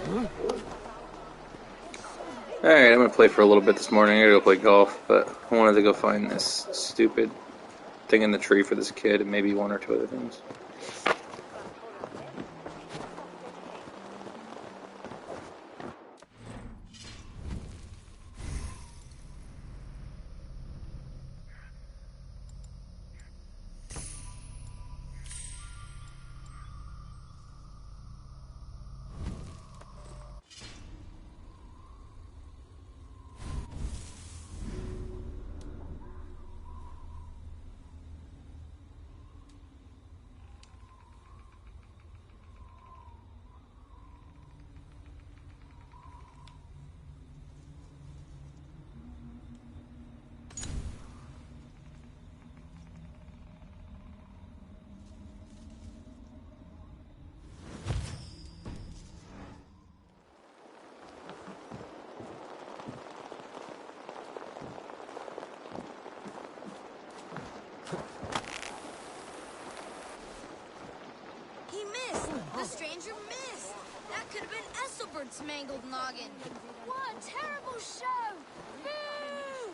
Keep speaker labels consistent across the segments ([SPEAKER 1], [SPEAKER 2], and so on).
[SPEAKER 1] Alright, I'm gonna play for a little bit this morning. I gotta go play golf, but I wanted to go find this stupid thing in the tree for this kid and maybe one or two other things.
[SPEAKER 2] The stranger missed! That could have been Esselbert's mangled noggin! What a terrible show! Boo!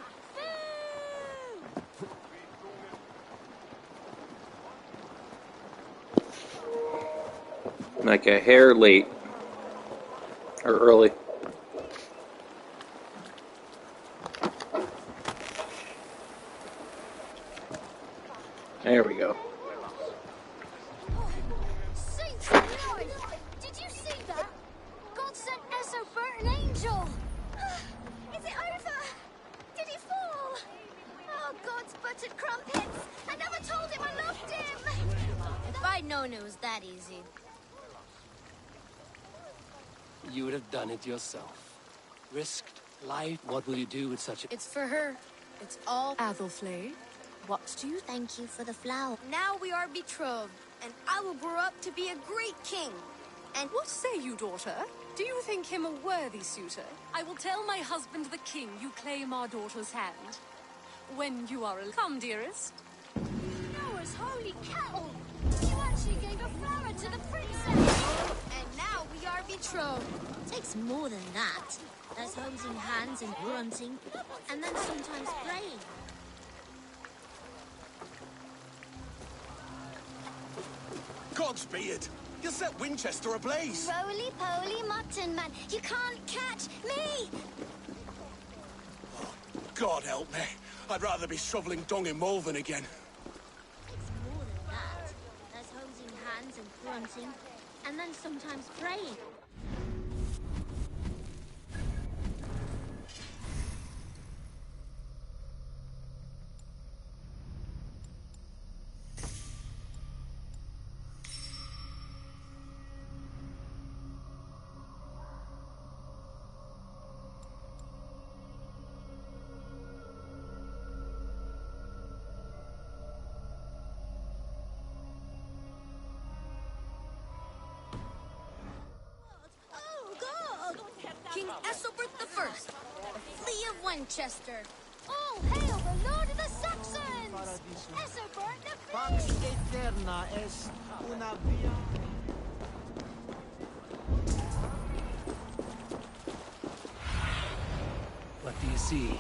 [SPEAKER 2] Boo!
[SPEAKER 1] Like a hair late. Or early. There we go.
[SPEAKER 2] It was that easy.
[SPEAKER 3] You would have done it yourself. Risked life. What will you do with such a...
[SPEAKER 2] It's for her. It's all...
[SPEAKER 4] Athelflae, what do you...
[SPEAKER 2] Thank you for the flower. Now we are betrothed, and I will grow up to be a great king. And...
[SPEAKER 4] What say you, daughter? Do you think him a worthy suitor? I will tell my husband the king you claim our daughter's hand. When you are... Come, dearest.
[SPEAKER 2] Noah's holy cattle! You actually gave a flower to the princess! And now we are betrothed.
[SPEAKER 5] It takes more than that. There's holding hands and grunting, and then sometimes praying.
[SPEAKER 6] God's beard! You set Winchester ablaze!
[SPEAKER 2] Roly-poly mutton man, you can't catch me!
[SPEAKER 6] Oh, God help me. I'd rather be shoveling dung in Malvern again.
[SPEAKER 5] Hands and grunting, and then sometimes praying.
[SPEAKER 2] King Esselbert the First, the Flea of Winchester. All hail the Lord of the Saxons! Esselbert the
[SPEAKER 7] Pax
[SPEAKER 2] First!
[SPEAKER 7] eterna est una via.
[SPEAKER 3] What do you see?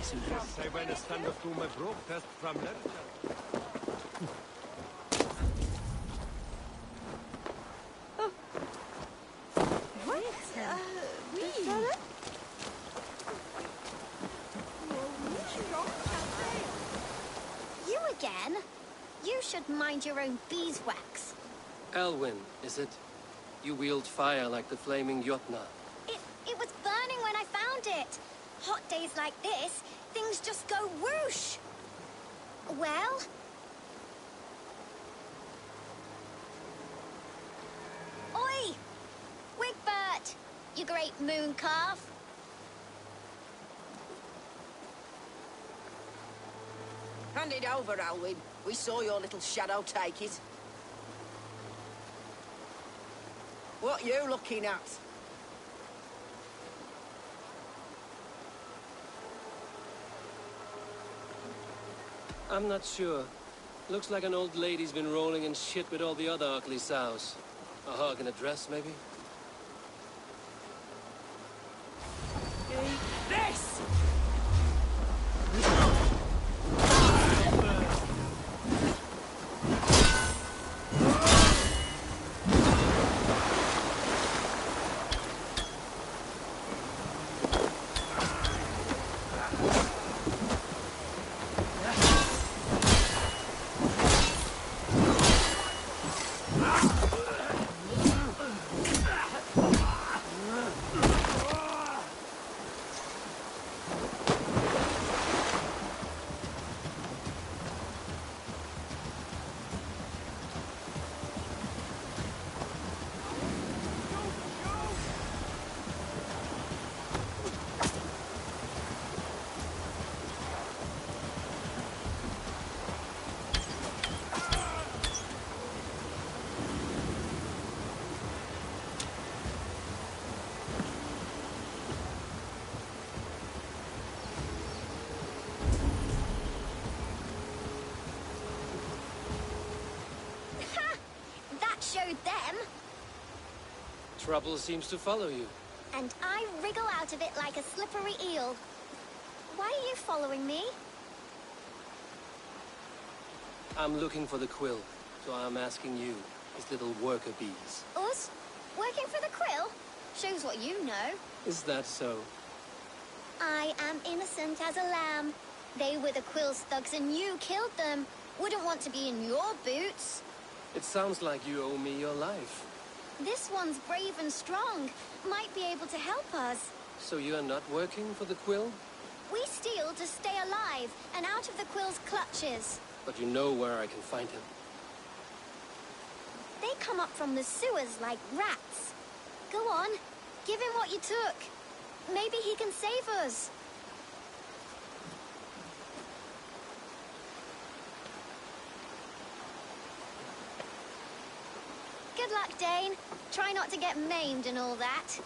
[SPEAKER 2] You again? You should mind your own beeswax.
[SPEAKER 3] Elwyn, is it? You wield fire like the flaming Jotna.
[SPEAKER 2] It was burning when I found it. Hot days like this, things just go whoosh. Well? Oi! Wigbert! You great moon calf.
[SPEAKER 8] Hand it over, Alwyn. We saw your little shadow take it. What you looking at?
[SPEAKER 3] I'm not sure. Looks like an old lady's been rolling in shit with all the other ugly sows. A hog in a dress, maybe?
[SPEAKER 4] Eat this!
[SPEAKER 2] That showed them.
[SPEAKER 3] Trouble seems to follow you.
[SPEAKER 2] And I wriggle out of it like a slippery eel. Why are you following me?
[SPEAKER 3] I'm looking for the quill, so I'm asking you, his little worker bees.
[SPEAKER 2] Us? Working for the Quill? Shows what you know.
[SPEAKER 3] Is that so?
[SPEAKER 2] I am innocent as a lamb. They were the Quill's thugs and you killed them. Wouldn't want to be in your boots.
[SPEAKER 3] It sounds like you owe me your life.
[SPEAKER 2] This one's brave and strong. Might be able to help us.
[SPEAKER 3] So you're not working for the quill?
[SPEAKER 2] We steal to stay alive and out of the Quill's clutches.
[SPEAKER 3] But you know where I can find him.
[SPEAKER 2] They come up from the sewers like rats. Go on, give him what you took. Maybe he can save us. Good luck, Dane. Try not to get maimed and all that.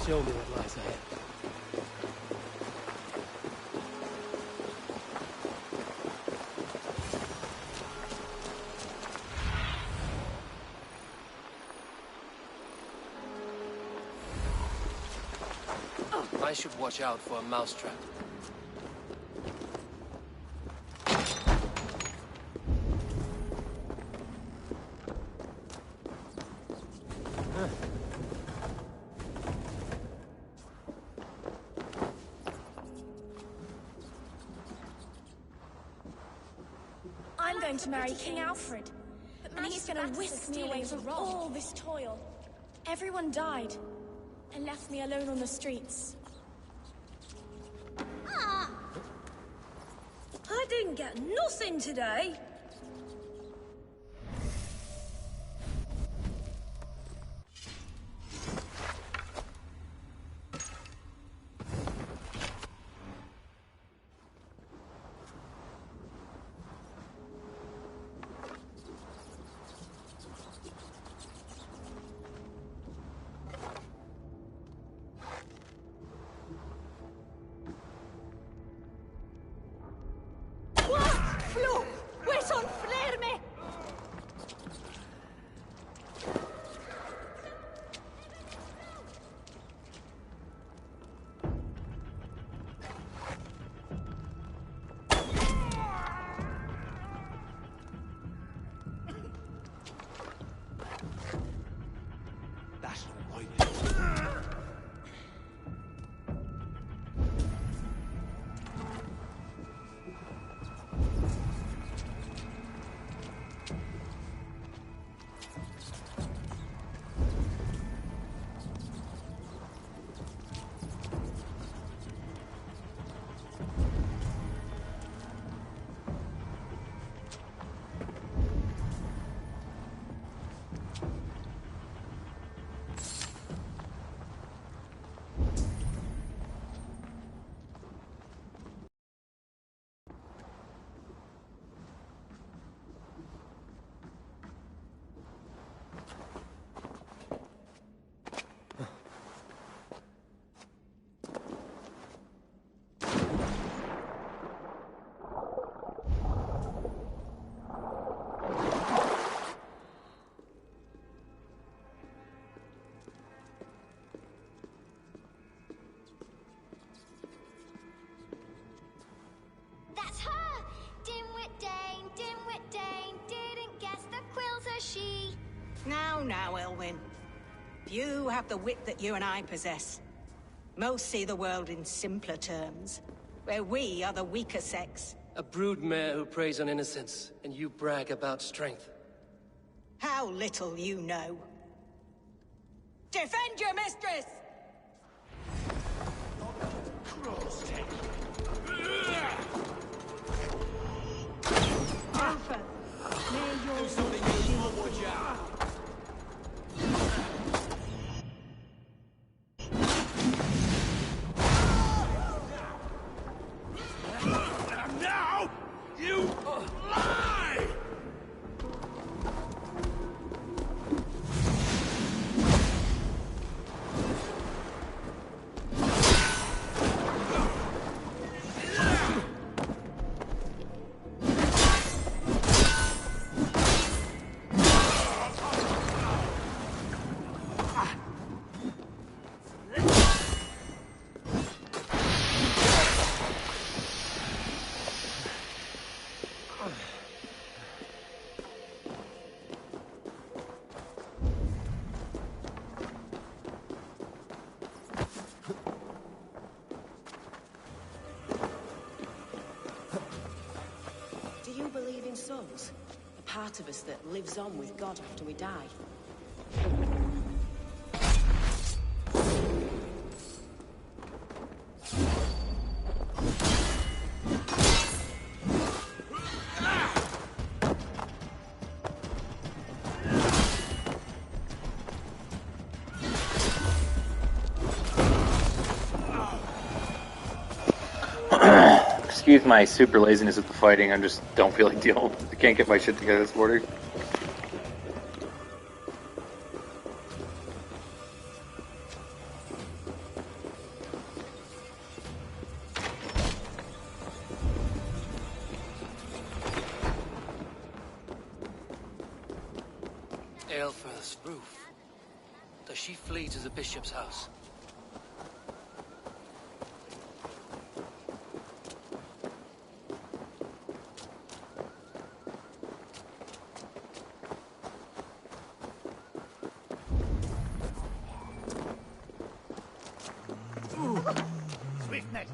[SPEAKER 3] Show me what lies ahead. I should watch out for a mousetrap.
[SPEAKER 9] I'm going to marry King Alfred, and he's going to whisk me away from all this toil. Everyone died, and left me alone on the streets. I didn't get nothing today.
[SPEAKER 2] she?
[SPEAKER 8] Now, Elwyn. You have the wit that you and I possess. Most see the world in simpler terms, where we are the weaker sex.
[SPEAKER 3] A broodmare who preys on innocence, and you brag about strength.
[SPEAKER 8] How little you know. Defend your mistress!
[SPEAKER 9] Alpha, may your
[SPEAKER 6] Do something useful, would ya? And now, you lie!
[SPEAKER 10] Do you believe in souls? A part of us that lives on with God after we die?
[SPEAKER 1] Excuse my super laziness with the fighting, I just don't feel like dealing. I can't get my shit together this morning.
[SPEAKER 3] Aelfirth's roof. Does she flee to the bishop's house?
[SPEAKER 7] Swiftness!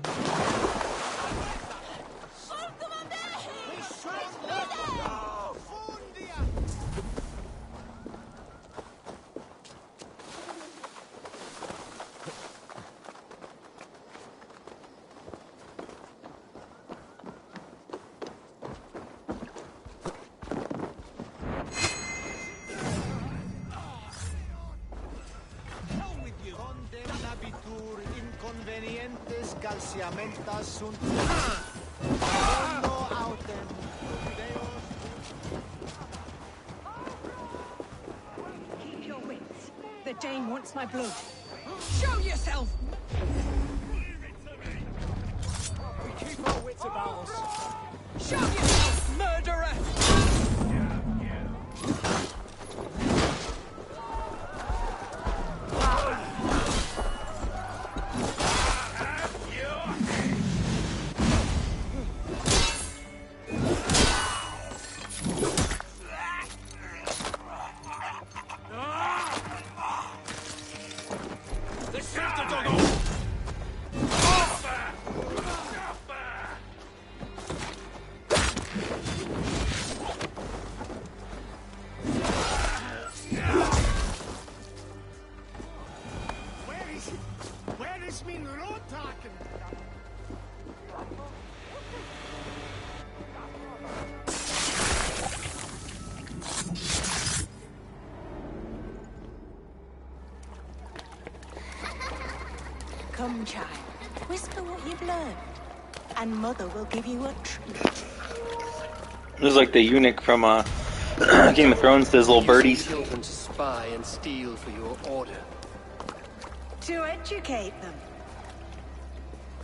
[SPEAKER 7] Inconvenientes calciamentas sunt no autem
[SPEAKER 8] Keep your wits. The Dane wants my blood. Show yourself!
[SPEAKER 7] We keep our wits about us.
[SPEAKER 8] Show yourself, murderer!
[SPEAKER 7] Where is min råtaken?
[SPEAKER 8] Come, child. Whisper what you've learned. And Mother will give you a treat.
[SPEAKER 1] This is like the eunuch from Game of Thrones, those little birdies.
[SPEAKER 3] Children to spy and steal for your order.
[SPEAKER 8] To educate them.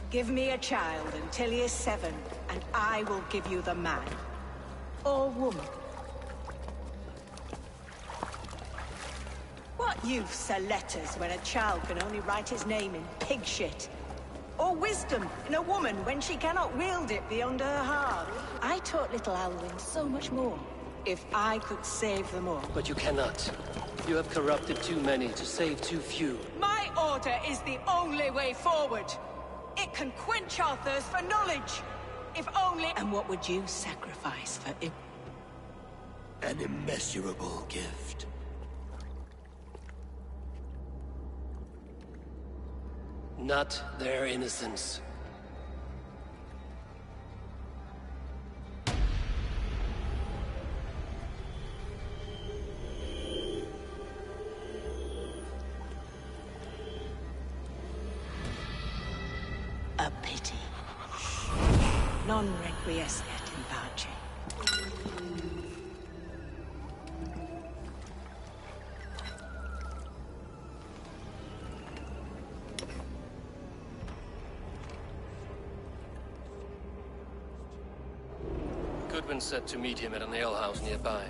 [SPEAKER 8] Give me a child until he is 7, and I will give you the man. Or woman. What use are letters when a child can only write his name in pig shit? Or wisdom in a woman when she cannot wield it beyond her heart? I taught little Alwyn so much more. If I could save them all.
[SPEAKER 3] But you cannot. You have corrupted too many to save too few.
[SPEAKER 8] My order is the only way forward. It can quench our thirst for knowledge. If only... And what would you sacrifice for it?
[SPEAKER 6] An immeasurable gift.
[SPEAKER 3] Not their innocence.
[SPEAKER 8] A pity. Non requiescat in pace.
[SPEAKER 3] Goodwin said to meet him at an alehouse nearby.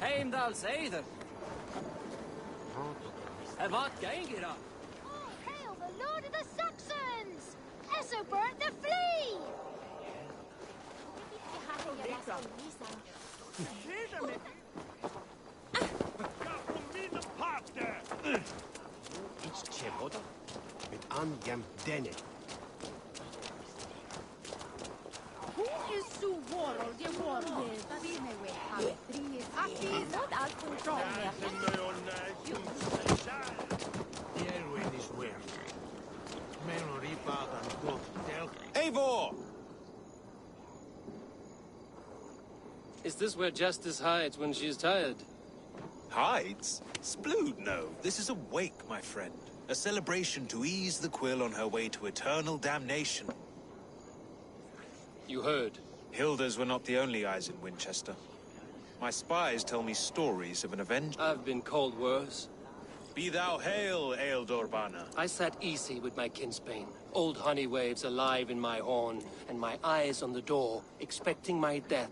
[SPEAKER 7] Heimdall's Aether. Vad gänger då?
[SPEAKER 2] Oh, hail the Lord of the Saxons! Essobert the Flea!
[SPEAKER 6] It's Chemoda. Mit Anjam Dene.
[SPEAKER 9] Who is so warlord the warlord?
[SPEAKER 6] Erwin is where? Memory and God Del.
[SPEAKER 7] Eivor!
[SPEAKER 3] Is this where Justice hides when she's tired?
[SPEAKER 11] Hides? Splood, no. This is a wake, my friend. A celebration to ease the quill on her way to eternal damnation.
[SPEAKER 3] You heard.
[SPEAKER 11] Hilda's were not the only eyes in Winchester. My spies tell me stories of an avenged...
[SPEAKER 3] I've been called worse.
[SPEAKER 11] Be thou hail, Ealdorbanna.
[SPEAKER 3] I sat easy with my kinsbane. Old honey waves alive in my horn, and my eyes on the door, expecting my death.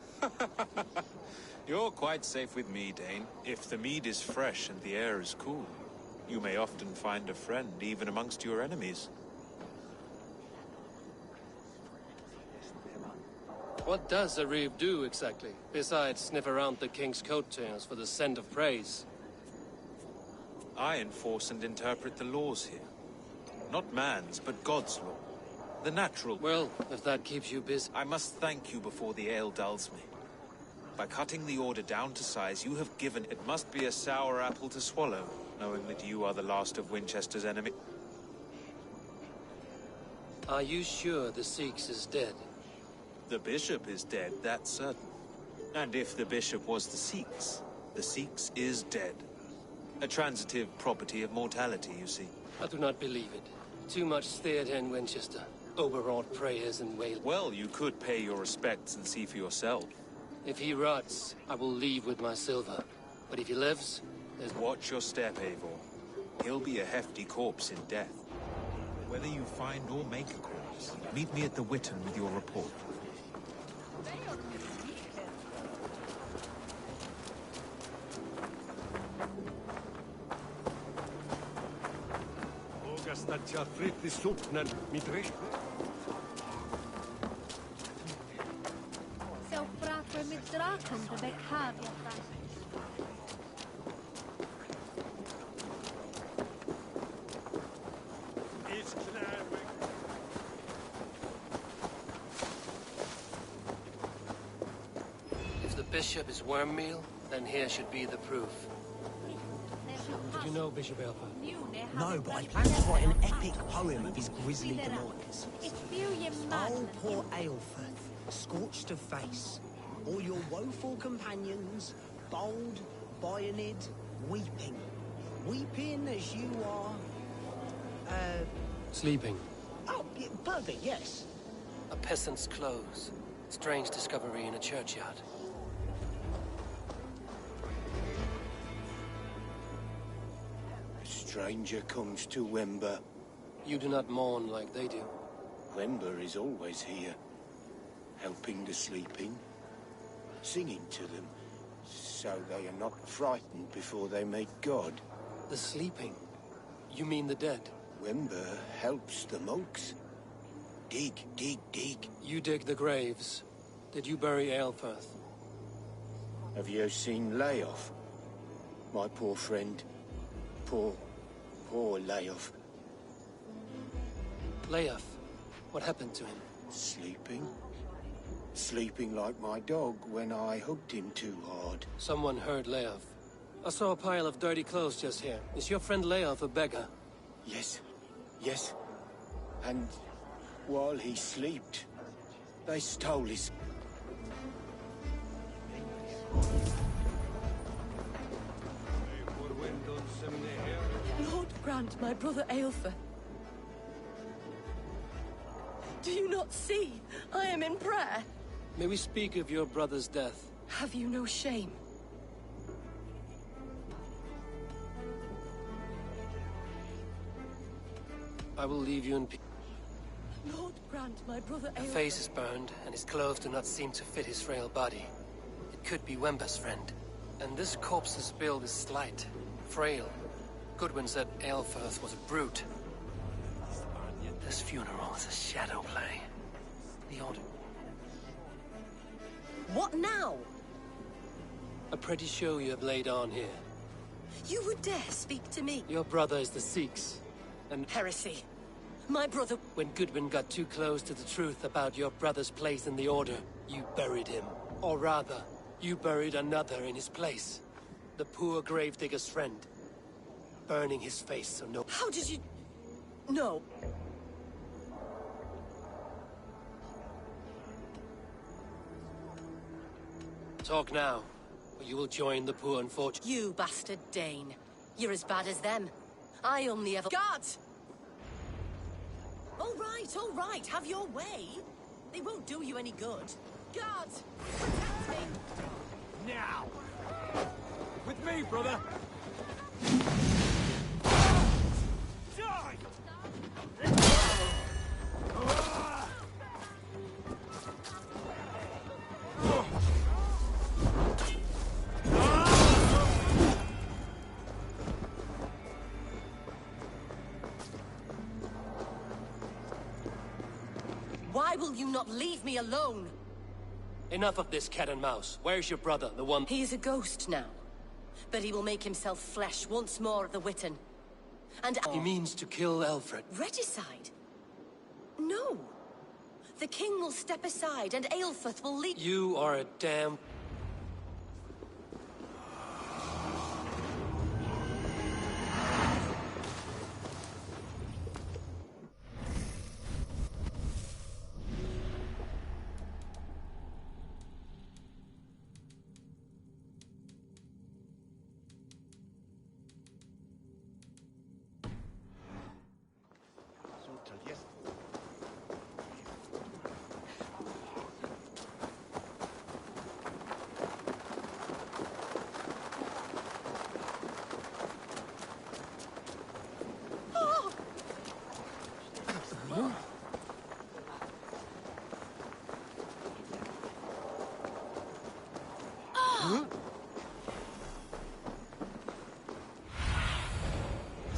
[SPEAKER 11] You're quite safe with me, Dane. If the mead is fresh and the air is cool, you may often find a friend even amongst your enemies.
[SPEAKER 3] What does a reeve do exactly, besides sniff around the king's coattails for the scent of praise?
[SPEAKER 11] I enforce and interpret the laws here. Not man's, but God's law. The natural...
[SPEAKER 3] Well, if that keeps you busy...
[SPEAKER 11] I must thank you before the ale dulls me. By cutting the order down to size, you have given... It must be a sour apple to swallow, knowing that you are the last of Winchester's enemy.
[SPEAKER 3] Are you sure the Sikhs is dead?
[SPEAKER 11] The bishop is dead, that's certain. And if the bishop was the Sikhs is dead. A transitive property of mortality, you see.
[SPEAKER 3] I do not believe it. Too much theatre in Winchester. Overwrought prayers and wail.
[SPEAKER 11] Well, you could pay your respects and see for yourself.
[SPEAKER 3] If he rots, I will leave with my silver. But if he lives, there's...
[SPEAKER 11] Watch your step, Eivor. He'll be a hefty corpse in death. Whether you find or make a corpse, meet me at the Witten with your report.
[SPEAKER 6] Stacja fryty suknen mit ryż.
[SPEAKER 9] Zelf praten met draken, de bek havia.
[SPEAKER 6] It's
[SPEAKER 3] bishop is worm meal, then here should be the proof. Did you know Bishop Alpha?
[SPEAKER 12] No, but I plan to write an epic poem of his grisly demise. Oh, poor Aelfirth, scorched of face. All your woeful companions, bold, Bionid, weeping. Weeping as you are...
[SPEAKER 3] Sleeping.
[SPEAKER 12] Oh, yeah, perfect, yes.
[SPEAKER 3] A peasant's clothes. Strange discovery in a churchyard.
[SPEAKER 13] A stranger comes to Wember.
[SPEAKER 3] You do not mourn like they do.
[SPEAKER 13] Wember is always here, helping the sleeping, singing to them, so they are not frightened before they meet God.
[SPEAKER 3] The sleeping? You mean the dead?
[SPEAKER 13] Wember helps the monks. Dig, dig, dig.
[SPEAKER 3] You dig the graves. Did you bury Aelfirth?
[SPEAKER 13] Have you seen Leof? My poor friend. Poor Leof.
[SPEAKER 3] Leof? What happened to him?
[SPEAKER 13] Sleeping. Sleeping like my dog when I hugged him too hard.
[SPEAKER 3] Someone heard Leof. I saw a pile of dirty clothes just here. Is your friend Leof a beggar?
[SPEAKER 13] Yes. Yes. And while he slept, they stole his...
[SPEAKER 14] Lord grant my brother Aelfir. Do you not see? I am in prayer.
[SPEAKER 3] May we speak of your brother's death?
[SPEAKER 14] Have you no shame?
[SPEAKER 3] I will leave you in peace.
[SPEAKER 14] Lord grant my brother Aelfir.
[SPEAKER 3] His face is burned, and his clothes do not seem to fit his frail body. It could be Wember's friend. And this corpse's build is slight, frail. Goodwin said Aelfirth was a brute. This funeral is a shadow play. The order.
[SPEAKER 14] What now?
[SPEAKER 3] A pretty show you have laid on here.
[SPEAKER 14] You would dare speak to me?
[SPEAKER 3] Your brother is the Sikhs, and...
[SPEAKER 14] Heresy. My brother...
[SPEAKER 3] When Goodwin got too close to the truth about your brother's place in the Order, you buried him. Or rather, you buried another in his place. The poor gravedigger's friend. Burning his face so no...
[SPEAKER 14] How did you... No.
[SPEAKER 3] Talk now, or you will join the poor unfortunate...
[SPEAKER 14] You bastard Dane. You're as bad as them. I only ever... Guards! All right, have your way. They won't do you any good. Guards, protect me!
[SPEAKER 7] Now! With me, brother! Die!
[SPEAKER 14] Why will you not leave me alone?
[SPEAKER 3] Enough of this cat and mouse. Where's your brother, the one...
[SPEAKER 14] He is a ghost now. But he will make himself flesh once more at the Witten. And...
[SPEAKER 3] He means to kill Alfred.
[SPEAKER 14] Regicide? No. The king will step aside and Aelfirth will lead...
[SPEAKER 3] You are a damn...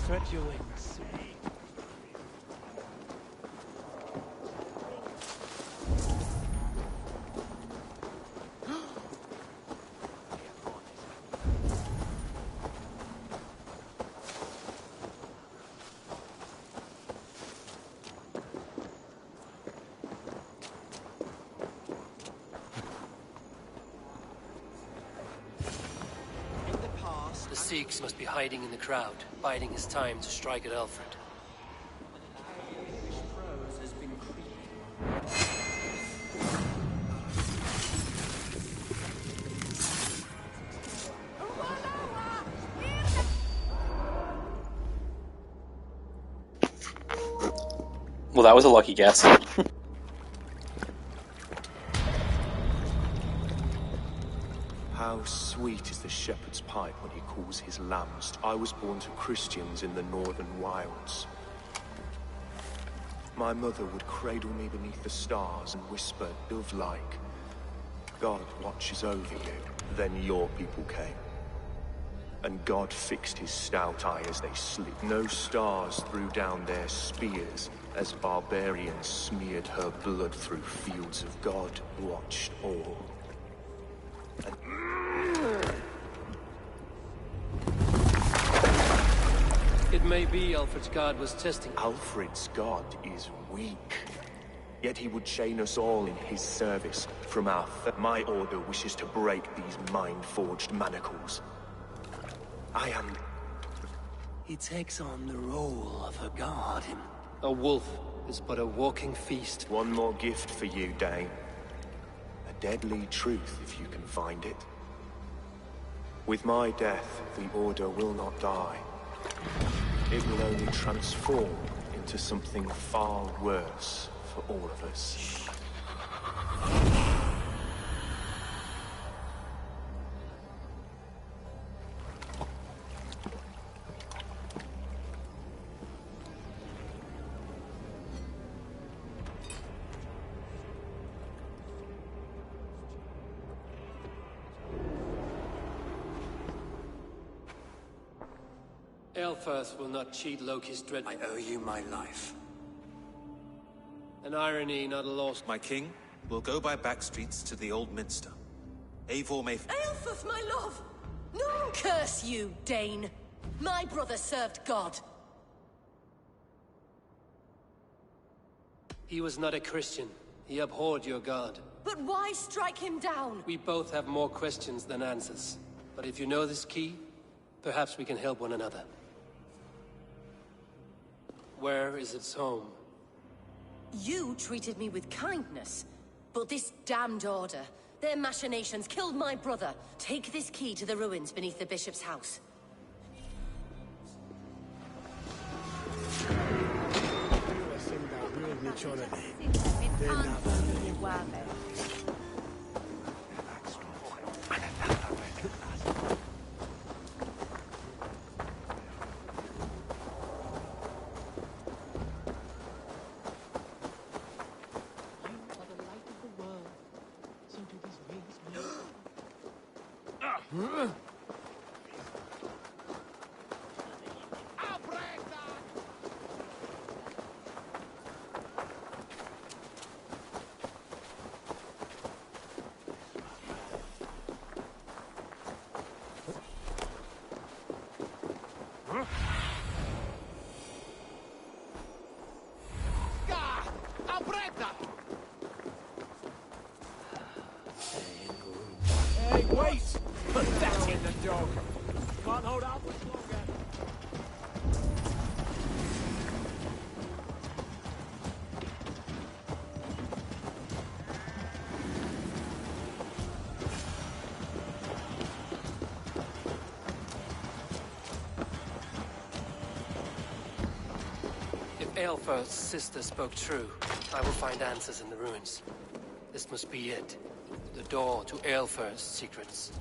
[SPEAKER 3] Stretch your wings. Sikhs must be hiding in the crowd, biding his time to strike at Alfred.
[SPEAKER 1] Well, that was a lucky guess.
[SPEAKER 15] How sweet is the shepherd's pipe when he calls his lambs. I was born to Christians in the northern wilds. My mother would cradle me beneath the stars and whisper, dove-like, God watches over you. Then your people came. And God fixed his stout eye as they sleep. No stars threw down their spears as barbarians smeared her blood through fields of God watched all. And
[SPEAKER 3] it may be Alfred's god was testing.
[SPEAKER 15] Alfred's god is weak. Yet he would chain us all in his service from our my order wishes to break these mind-forged manacles. I am...
[SPEAKER 3] He takes on the role of a god. A wolf is but a walking feast.
[SPEAKER 15] One more gift for you, Dane. A deadly truth, if you can find it. With my death, the Order will not die. It will only transform into something far worse for all of us.
[SPEAKER 3] Aelfirth will not cheat Loki's dread.
[SPEAKER 11] I owe you my life.
[SPEAKER 3] An irony, not a loss.
[SPEAKER 11] My king will go by back streets to the old minster. Eivor may...
[SPEAKER 14] Aelfirth, my love! No! Curse you, Dane! My brother served God.
[SPEAKER 3] He was not a Christian. He abhorred your god.
[SPEAKER 14] But why strike him down?
[SPEAKER 3] We both have more questions than answers. But if you know this key, perhaps we can help one another. Where is its home?
[SPEAKER 14] You treated me with kindness, but this damned order, their machinations killed my brother. Take this key to the ruins beneath the bishop's house.
[SPEAKER 7] Hey, wait! Put that in the dog. Can't hold out much longer.
[SPEAKER 3] If Aelfirth's sister spoke true, I will find answers in the ruins. This must be it. The door to Aelfirth's secrets.